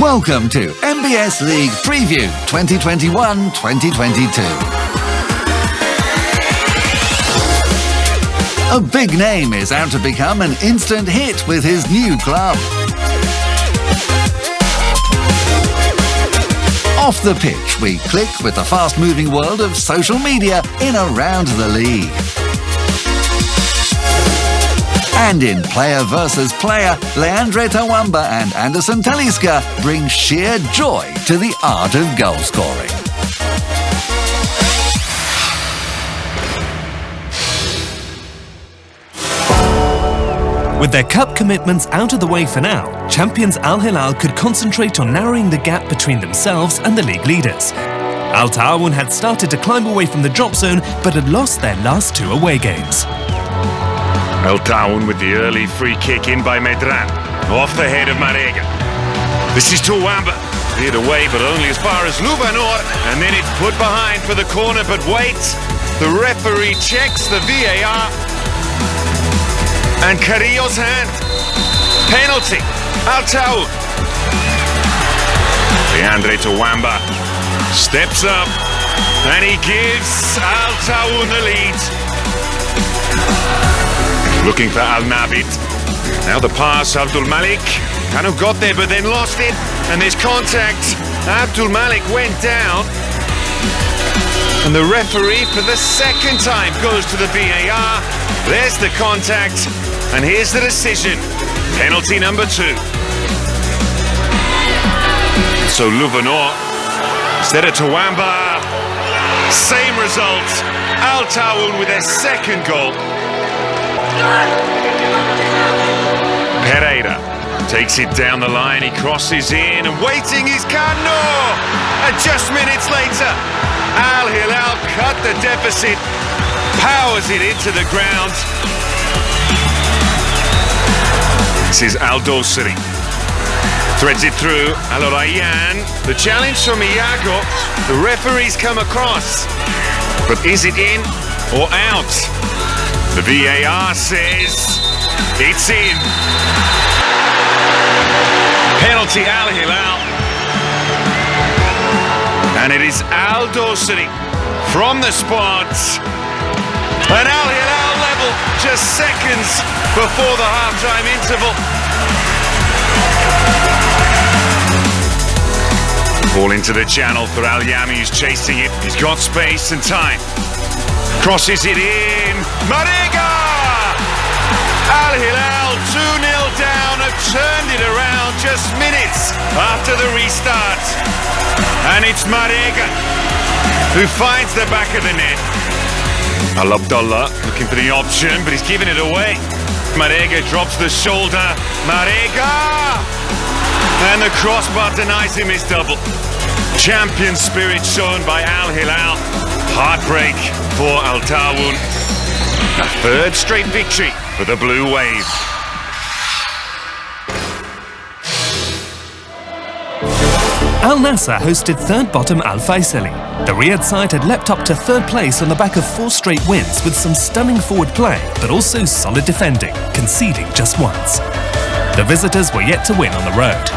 Welcome to MBS League Preview 2021-2022. A big name is out to become an instant hit with his new club. Off the pitch, we click with the fast-moving world of social media in Around the League. And in Player versus Player, Leandre Tawamba and Anderson Talisca bring sheer joy to the art of goal scoring. With their cup commitments out of the way for now, champions Al Hilal could concentrate on narrowing the gap between themselves and the league leaders. Al Ta'awun had started to climb away from the drop zone but had lost their last two away games. Al Ta'awun with the early free kick in by Medran, off the head of Marega. This is Tawamba, cleared away but only as far as Lubanor, and then it's put behind for the corner, but wait, the referee checks the VAR, and Carrillo's hand, penalty, Al Ta'awun. Leandre Tawamba steps up, and he gives Al Ta'awun the lead. Looking for Al Nabid. Now the pass, Abdul Malik. Kind of got there but then lost it. And there's contact. Abdul Malik went down. And the referee for the second time goes to the VAR. There's the contact. And here's the decision. Penalty number 2. So Lubanor, instead of Tawamba, same result. Al Ta'awun with their second goal. Pereira takes it down the line, he crosses in, and waiting is Kano! And just minutes later, Al Hilal cut the deficit, powers it into the ground. This is Al Dosari. Threads it through, Al Rayyan. The challenge from Iago, the referee's come across. But is it in or out? The VAR says it's in. Penalty Al Hilal. And it is Al Dosari from the spot. And Al Hilal level just seconds before the half-time interval. Ball into the channel for Al Yami, who's chasing it. He's got space and time. Crosses it in. Marega! Al Hilal 2-0 down, have turned it around just minutes after the restart. And it's Marega who finds the back of the net. Al Abdullah looking for the option, but he's giving it away. Marega drops the shoulder. Marega! And the crossbar denies him his double. Champion spirit shown by Al Hilal. Heartbreak for Al Ta'awun. A third straight victory for the Blue Wave. Al Nassr hosted third bottom Al Faisali. The Riyadh side had leapt up to third place on the back of 4 straight wins with some stunning forward play, but also solid defending, conceding just once. The visitors were yet to win on the road.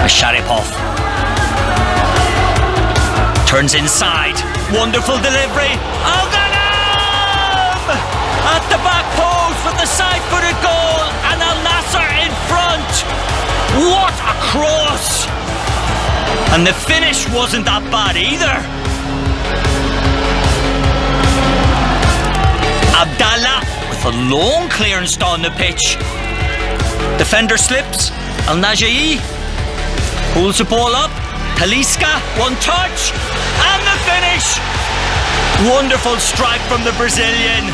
Sharipov turns inside. Wonderful delivery. Al-Ghanam! At the back post with the side-footed goal, and Al Nassr in front. What a cross! And the finish wasn't that bad either. Abdallah with a long clearance down the pitch. Defender slips. Al Najayi pulls the ball up. Talisca, one touch, and the finish. Wonderful strike from the Brazilian.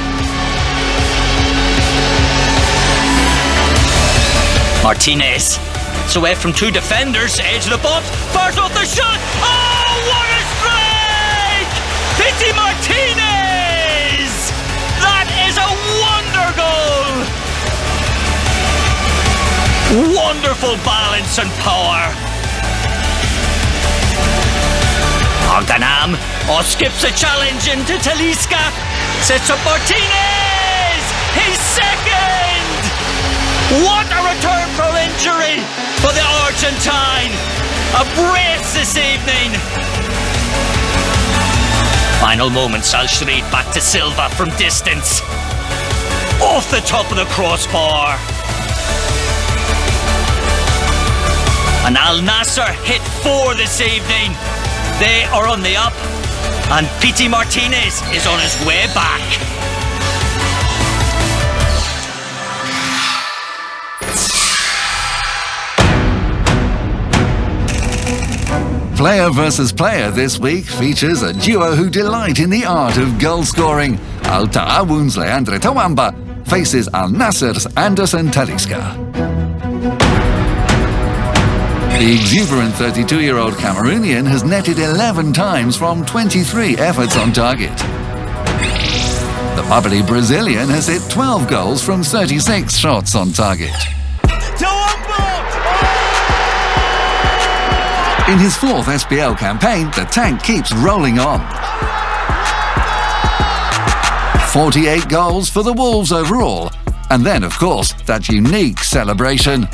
Martinez. It's away from 2 defenders, edge of the box, fires off the shot. Oh, what a strike! Pity Martinez! That is a wonder goal! Wonderful balance and power. Al-Ghanam skips a challenge into Talisca. Sets up Martinez! His second! What a return from victory for the Argentine. A brace this evening. Final moments, Al-Shareed back to Silva from distance. Off the top of the crossbar. And Al Nassr hit 4 this evening. They are on the up. And Pity Martinez is on his way back. Player versus player this week features a duo who delight in the art of goal scoring. Al Ta'awun's Leandre Tawamba faces Al Nassr's Anderson Talisca. The exuberant 32-year-old Cameroonian has netted 11 times from 23 efforts on target. The bubbly Brazilian has hit 12 goals from 36 shots on target. In his 4th SPL campaign, the tank keeps rolling on. 48 goals for the Wolves overall. And then, of course, that unique celebration.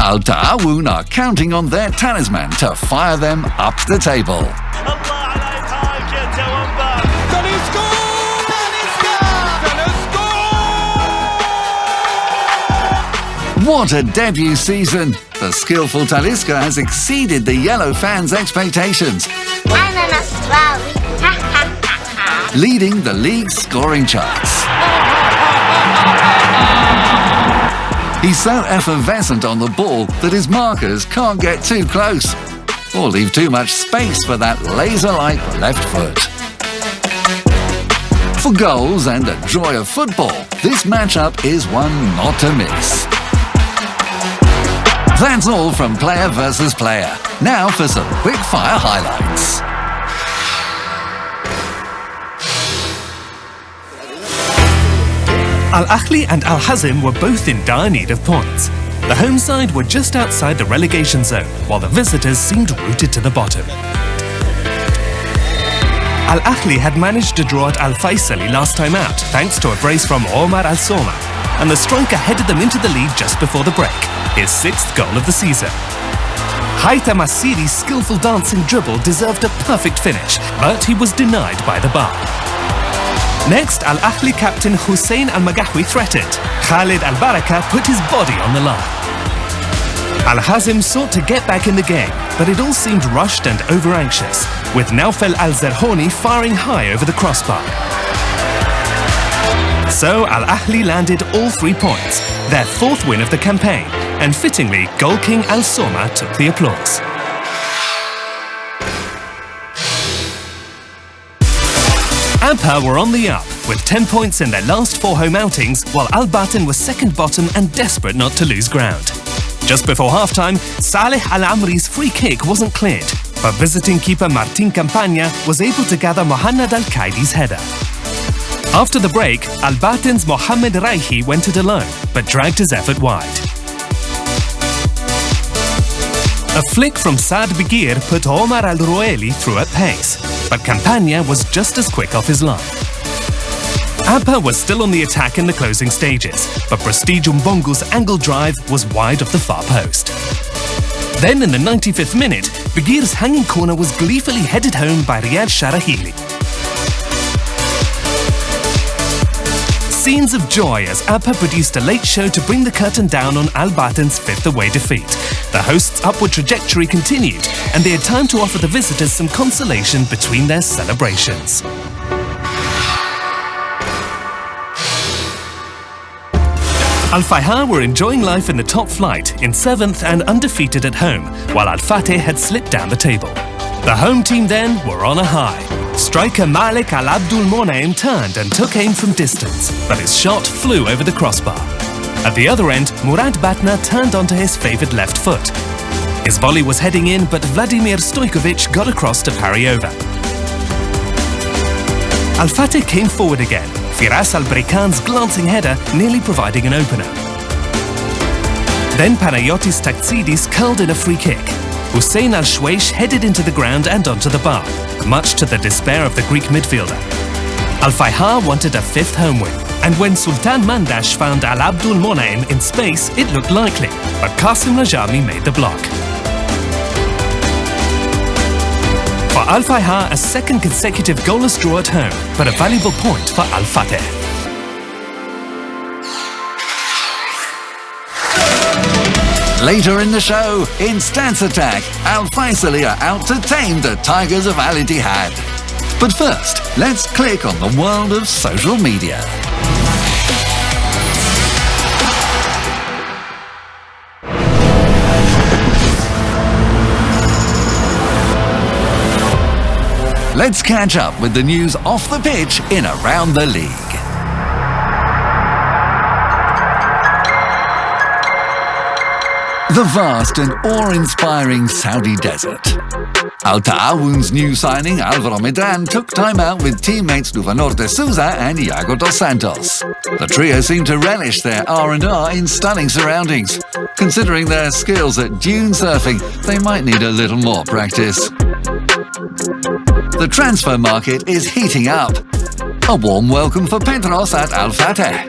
Al Ta'awun are counting on their talisman to fire them up the table. What a debut season! The skillful Talisca has exceeded the yellow fans' expectations, leading the league's scoring charts. He's so effervescent on the ball that his markers can't get too close or leave too much space for that laser-like left foot. For goals and the joy of football, this matchup is one not to miss. That's all from player versus player. Now for some quick-fire highlights. Al-Ahli and Al-Hazm were both in dire need of points. The home side were just outside the relegation zone, while the visitors seemed rooted to the bottom. Al-Ahli had managed to draw at Al-Faisali last time out, thanks to a brace from Omar Al-Soma, and the striker headed them into the lead just before the break, his 6th goal of the season. Haitham Assiri's skillful dancing dribble deserved a perfect finish, but he was denied by the bar. Next, Al-Ahli captain Hussein Al-Magawi threatened. Khalid Al-Baraka put his body on the line. Al-Hazm sought to get back in the game, but it all seemed rushed and over-anxious, with Naufel Al-Zerhoni firing high over the crossbar. So Al-Ahli landed all 3 points, their 4th win of the campaign, and fittingly, goal king Al-Soma took the applause. Abha were on the up, with 10 points in their last 4 home outings, while Al-Batin was second bottom and desperate not to lose ground. Just before half-time, Saleh Al-Amri's free kick wasn't cleared, but visiting keeper Martin Campagna was able to gather Mohanad Al-Qaidi's header. After the break, Al-Batin's Mohamed Raihi went it alone, but dragged his effort wide. A flick from Saad Bigir put Omar Al-Rueli through at pace, but Campagna was just as quick off his line. Abha was still on the attack in the closing stages, but Prestige Mbongo's angle drive was wide of the far post. Then in the 95th minute, Bigir's hanging corner was gleefully headed home by Riyad Sharahili. Scenes of joy as Abha produced a late show to bring the curtain down on Al-Batin's 5th away defeat. The hosts' upward trajectory continued, and they had time to offer the visitors some consolation between their celebrations. Al-Fayha were enjoying life in the top flight, in 7th and undefeated at home, while Al-Fateh had slipped down the table. The home team then were on a high. Striker Malik Al-Abdul Monaim turned and took aim from distance, but his shot flew over the crossbar. At the other end, Murad Batna turned onto his favoured left foot. His volley was heading in, but Vladimir Stojkovic got across to parry over. Al-Fateh came forward again, Firas Al-Brikan's glancing header nearly providing an opener. Then Panayotis Taktsidis curled in a free kick. Hussein Al-Shweish headed into the ground and onto the bar, much to the despair of the Greek midfielder. Al-Fayha wanted a 5th home win. And when Sultan Mandash found Al Abdul Monaim in space, it looked likely, but Qasim Najami made the block. For Al Fayha, a second consecutive goalless draw at home, but a valuable point for Al Fateh. Later in the show, in stance attack, Al Faisali are out to tame the Tigers of Al Ittihad. But first, let's click on the world of social media. Let's catch up with the news off the pitch in Around the League. The vast and awe-inspiring Saudi desert. Al Ta'awun's new signing, Alvaro Medran, took time out with teammates Luvanor de Souza and Iago dos Santos. The trio seemed to relish their R&R in stunning surroundings. Considering their skills at dune surfing, they might need a little more practice. The transfer market is heating up. A warm welcome for Pedros at Al Fateh.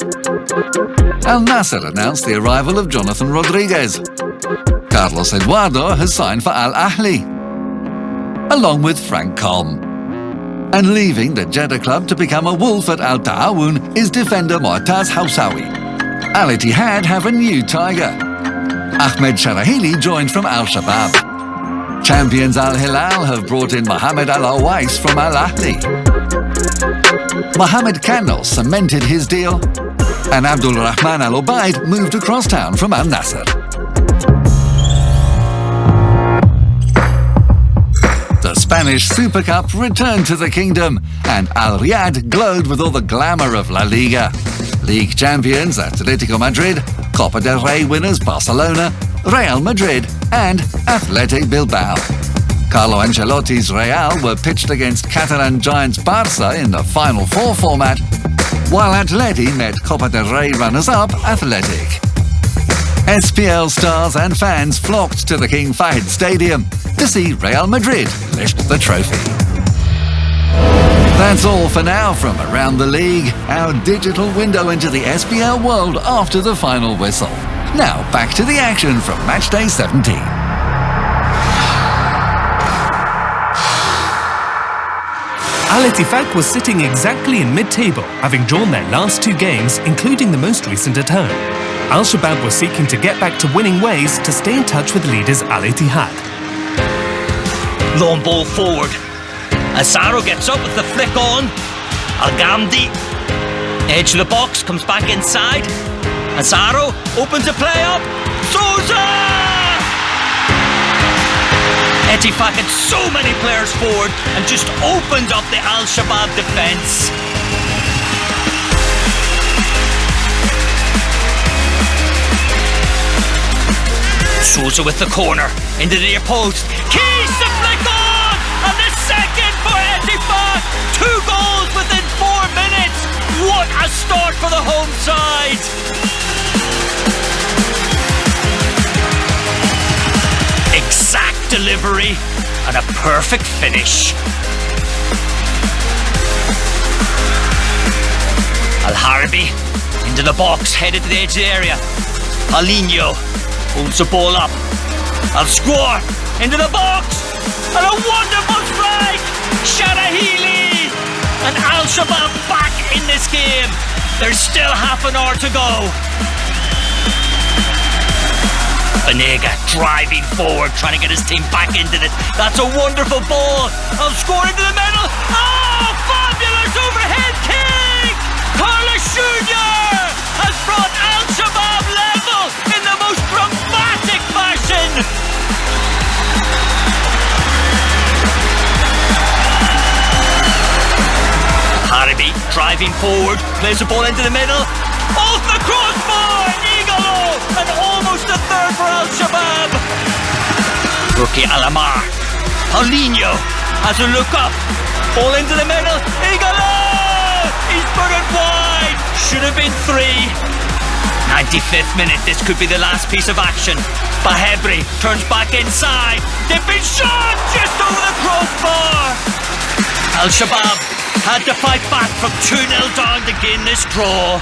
Al Nasser announced the arrival of Jonathan Rodriguez. Carlos Eduardo has signed for Al Ahly, along with Frank Colm. And leaving the Jeddah club to become a wolf at Al Ta'awun is defender Mu'taz Hawsawi. Al Ittihad have a new tiger. Ahmed Sharahili joined from Al Shabab. Champions Al Hilal have brought in Mohamed Al Awais from Al Ahly. Mohamed Kannal cemented his deal, and Abdul Rahman Al Ubaid moved across town from Al Nasser. The Spanish Super Cup returned to the kingdom, and Al Riyadh glowed with all the glamour of La Liga. League champions Atletico Madrid, Copa del Rey winners Barcelona, Real Madrid and Athletic Bilbao. Carlo Ancelotti's Real were pitched against Catalan giants Barça in the Final Four format, while Atleti met Copa del Rey runners-up Athletic. SPL stars and fans flocked to the King Fahd Stadium to see Real Madrid lift the trophy. That's all for now from Around the League, our digital window into the SPL world after the final whistle. Now back to the action from Matchday 17. Al Ittifaq was sitting exactly in mid-table, having drawn their last two games, including the most recent at home. Al Shabab was seeking to get back to winning ways to stay in touch with leaders Al Ittihad. Long ball forward. Azaro gets up with the flick on. Al Ghamdi, edge of the box, comes back inside. Azaro opens a play up. Souza! Ittifaq had so many players forward and just opened up the Al Shabab defence. Souza with the corner into the near post. Keys to flick on! And the second for Ittifaq! 2 goals within 4 minutes! What a start for the home side! Exact delivery and a perfect finish. Al Harbi into the box, headed to the edge of the area. Paulinho holds the ball up. Al Squar into the box, and a wonderful strike. Sharahili and Al Shabab back in this game. There's still half an hour to go. Banega driving forward, trying to get his team back into it. That's a wonderful ball. I'll score into the middle. Oh, fabulous overhead kick! Carlos Jr. has brought Al Shabab level in the most dramatic fashion. Harbi driving forward, plays the ball into the middle. Off the crossbar, Igalo, and almost a third for Al Shabab. Rookie Alamar, Paulinho has a look up, ball into the middle. Igalo, he's put it wide. Should have been 3. 95th minute. This could be the last piece of action. Bahebri turns back inside. Dipping shot just over the crossbar. Al Shabab had to fight back from 2-0 down to gain this draw.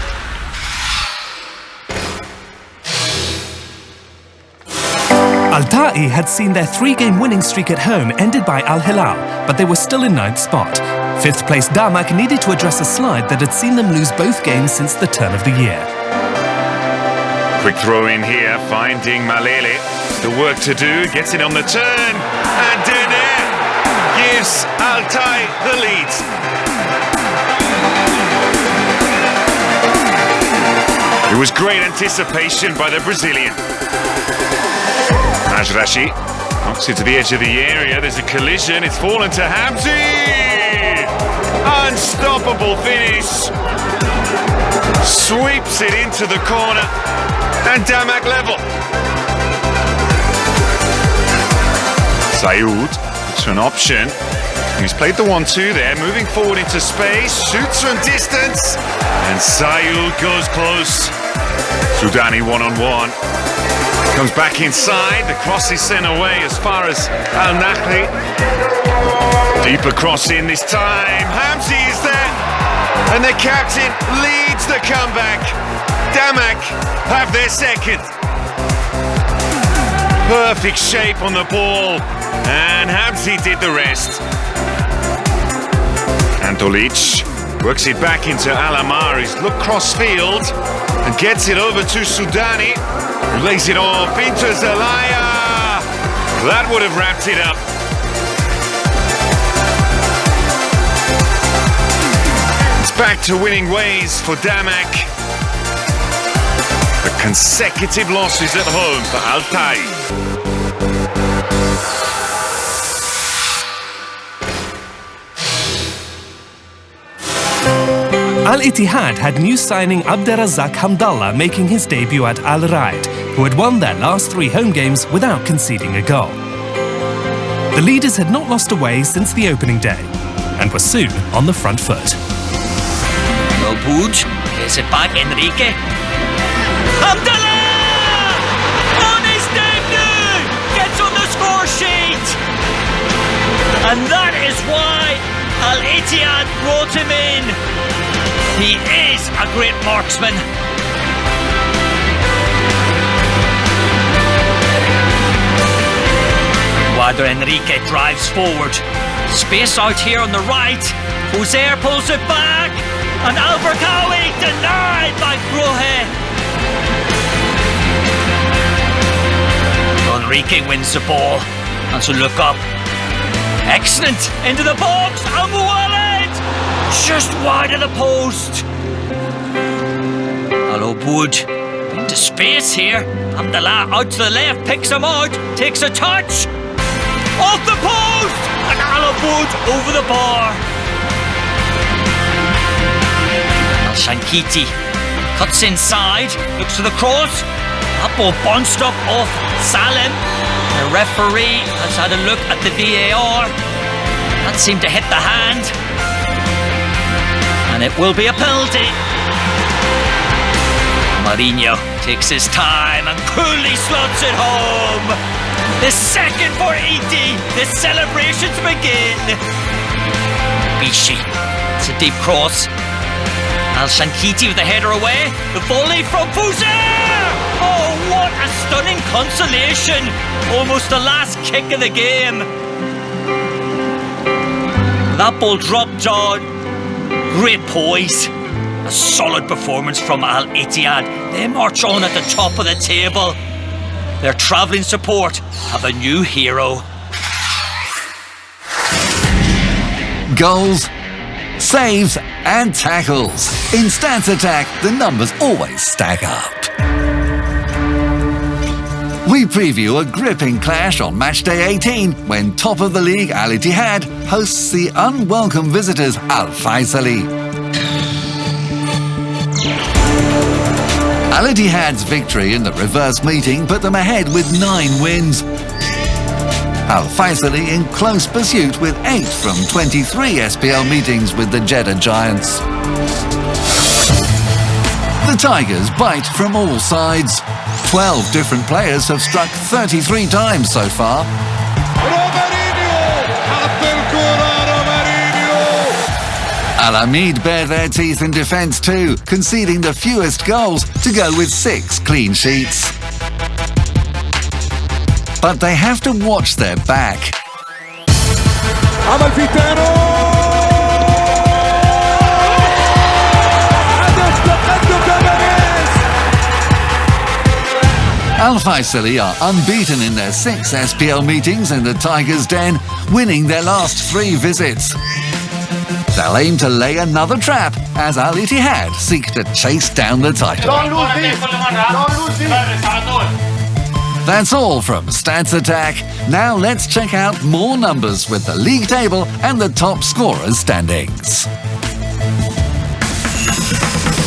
Al-Ta'i had seen their 3-game winning streak at home ended by Al-Hilal, but they were still in 9th spot. 5th place Damak needed to address a slide that had seen them lose both games since the turn of the year. Quick throw in here, finding Malele. The work to do, gets it on the turn, and Dene gives Al-Ta'i the lead. It was great anticipation by the Brazilian. Majrashi knocks it to the edge of the area. There's a collision. It's fallen to Hamzi. Unstoppable finish. Sweeps it into the corner. And Damak level. Sayoud looks for an option. He's played the 1-2 there, moving forward into space. Shoots from distance. And Sayoud goes close. Sudani one-on-one. Comes back inside, the cross is sent away as far as Al-Nakhli. Deeper cross in this time, Hamzi is there, and the captain leads the comeback. Damak have their second. Perfect shape on the ball, and Hamzi did the rest. Antolic works it back into Alamar, he's looked cross-field, and gets it over to Sudani. Lays it off into Zelaya. That would have wrapped it up. It's back to winning ways for Damak. The consecutive losses at home for Al-Ta'i. Al-Ittihad had new signing Abderrazak Hamdallah making his debut at Al-Raid, who had won their last 3 home games without conceding a goal. The leaders had not lost away since the opening day, and were soon on the front foot. Well, Puig, is it back, Enrique? Hamdallah! On his debut! Gets on the score sheet! And that is why Al-Ittihad brought him in. He is a great marksman. Guadro Enrique drives forward. Space out here on the right. Jose pulls it back. And Al-Barkawi denied by Grohe. Enrique wins the ball. And so look up. Excellent. Into the box. And Muwalid. Just wide of the post. Hello, Puig. Into space here. Hamdallah out to the left. Picks him out. Takes a touch. Off the post! And Al-Aboud over the bar. Al-Shankiti cuts inside, looks for the cross. That ball bounced up off Salim. The referee has had a look at the VAR. That seemed to hit the hand. And it will be a penalty. Mourinho takes his time and coolly slots it home. The second for Iti. The celebrations begin. Bishi. It's a deep cross. Al-Shankiti with the header away. The volley from Fouzer. Oh, what a stunning consolation. Almost the last kick of the game. That ball dropped down. Great poise. A solid performance from Al-Ittihad. They march on at the top of the table. Their travelling support have a new hero. Goals, saves and tackles. In Stats Attack, the numbers always stack up. We preview a gripping clash on matchday 18 when top of the league Al-Ittihad hosts the unwelcome visitors Al-Faisali. Al-Ittihad's victory in the reverse meeting put them ahead with 9 wins. Al-Faisali in close pursuit with 8 from 23 SPL meetings with the Jeddah Giants. The Tigers bite from all sides. 12 different players have struck 33 times so far. Al Hamid bare their teeth in defence too, conceding the fewest goals to go with 6 clean sheets. But they have to watch their back. Al Faisali are unbeaten in their 6 SPL meetings in the Tigers' den, winning their last 3 visits. They'll aim to lay another trap as Al Ittihad seek to chase down the title. That's all from Stats Attack. Now let's check out more numbers with the league table and the top scorers standings.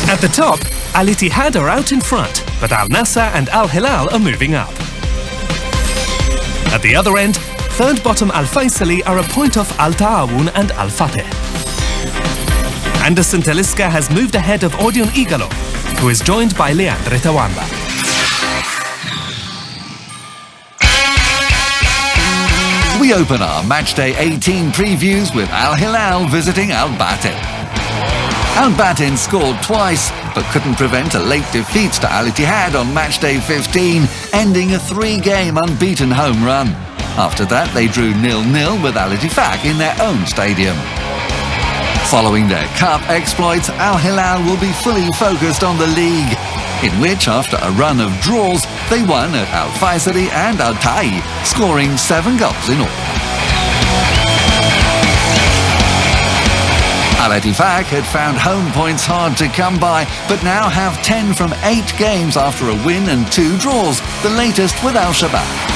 At the top, Al Ittihad are out in front, but Al Nassr and Al Hilal are moving up. At the other end, third bottom Al Faisali are a point off Al Ta'awun and Al Fateh. Anderson Taliska has moved ahead of Odeon Igalo, who is joined by Leandre Tawamba. We open our Matchday 18 previews with Al Hilal visiting Al Batin. Al Batin scored twice, but couldn't prevent a late defeat to Al Ittihad on Matchday 15, ending a 3-game unbeaten home run. After that, they drew 0-0 with Al Ittifaq in their own stadium. Following their cup exploits, Al Hilal will be fully focused on the league, in which, after a run of draws, they won at Al Faisali and Al Tai, scoring 7 goals in all. Al Ittifaq had found home points hard to come by, but now have 10 from 8 games after a win and 2 draws, the latest with Al Shabab.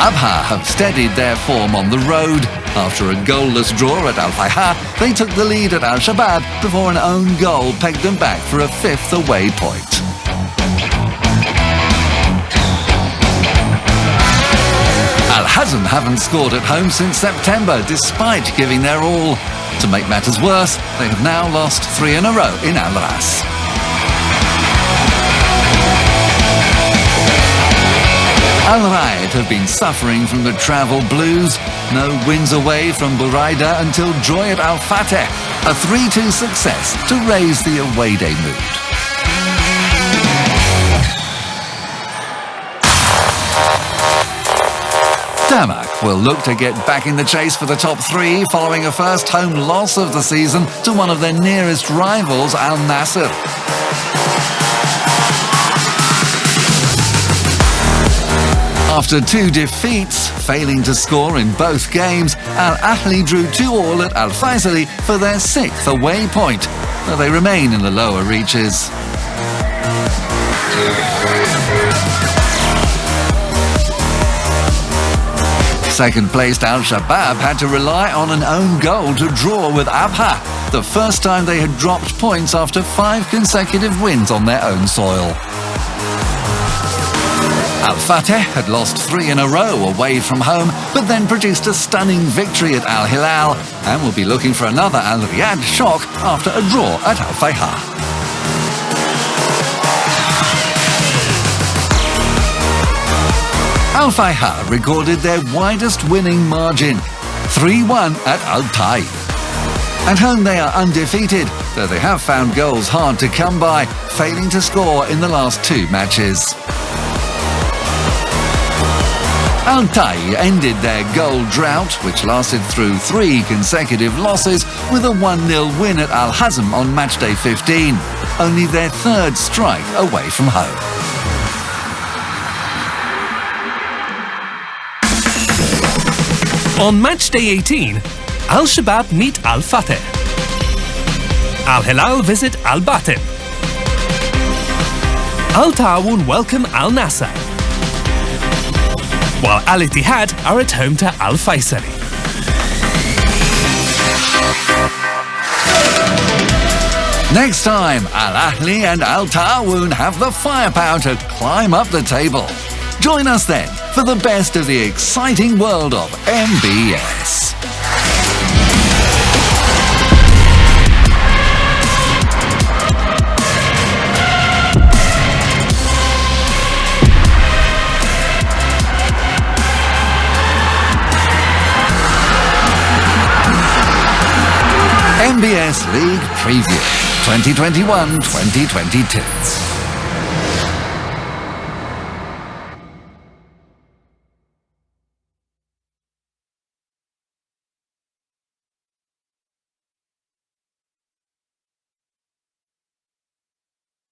Abha have steadied their form on the road. After a goalless draw at Al Fayha, they took the lead at Al Shabab before an own goal pegged them back for a 5th away point. Al Hazm haven't scored at home since September, despite giving their all. To make matters worse, they have now lost 3 in a row in Al Ras. Al Raid have been suffering from the travel blues. No wins away from Buraida until joy at Al Fateh. A 3-2 success to raise the away day mood. Damak will look to get back in the chase for the top 3 following a first home loss of the season to one of their nearest rivals, Al Nassr. After 2 defeats, failing to score in both games, Al Ahli drew 2-2 at Al Faisali for their 6th away point, though they remain in the lower reaches. Second-placed Al Shabab had to rely on an own goal to draw with Abha, the first time they had dropped points after 5 consecutive wins on their own soil. Al Fateh had lost 3 in a row away from home, but then produced a stunning victory at Al Hilal and will be looking for another Al Riyadh shock after a draw at Al Fayha. Al Fayha recorded their widest winning margin, 3-1 at Al Tai. At home they are undefeated, though they have found goals hard to come by, failing to score in the last 2 matches. Al Tai ended their goal drought, which lasted through 3 consecutive losses, with a 1-0 win at Al Hazm on matchday 15, only their 3rd strike away from home. On matchday 18, Al Shabab meet Al Fateh. Al Hilal visit Al Batin. Al Ta'awun welcome Al Nassr, while Al Ittihad are at home to Al Faisali. Next time, Al Ahli and Al Ta'awun have the firepower to climb up the table. Join us then for the best of the exciting world of MBS. MLS League Preview 2021-2022.